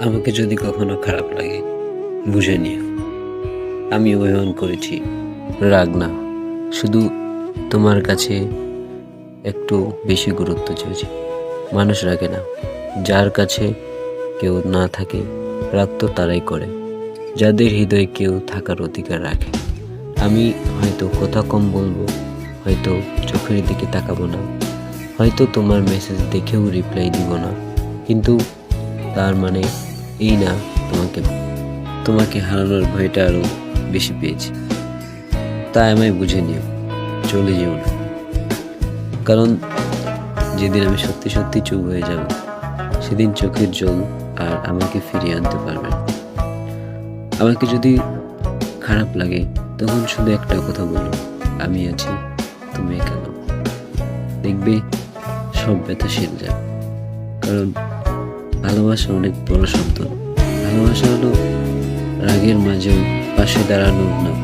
আমাকে যদি কখনো খারাপ লাগে বুঝে নিও, আমি অভিমান করেছি, রাগ না, শুধু তোমার কাছে একটু বেশি গুরুত্ব চেয়েছি। মানুষ রাগে না, যার কাছে কেউ না থাকে। রাগ তো তারাই করে যাদের হৃদয়ে কেউ থাকার অধিকার রাখে। আমি হয়তো কথা কম বলবো, হয়তো চোখের দিকে তাকাবো না, হয়তো তোমার মেসেজ দেখেও রিপ্লাই দিব না, কিন্তু তার মানে এই না তোমাকে তোমাকে হারানোর ভয়টা আরো বেশি পেয়েছি। তাই আমায় বুঝে নিও, চলে যেও না। কারণ যেদিন আমি সত্যি সত্যি চুপ হয়ে যাব, সেদিন চোখের জল আর আমাকে ফিরিয়ে আনতে পারবে না। আমাকে যদি খারাপ লাগে তখন শুধু একটা কথা বলো, আমি আছি, তুমি একা নও। দেখবে সব ব্যথা সেরে যাবে। কারণ ভালোবাসা অনেক বড় শব্দ। ভালোবাসা হলো রাগের মাঝেও পাশে দাঁড়ানোর নাম।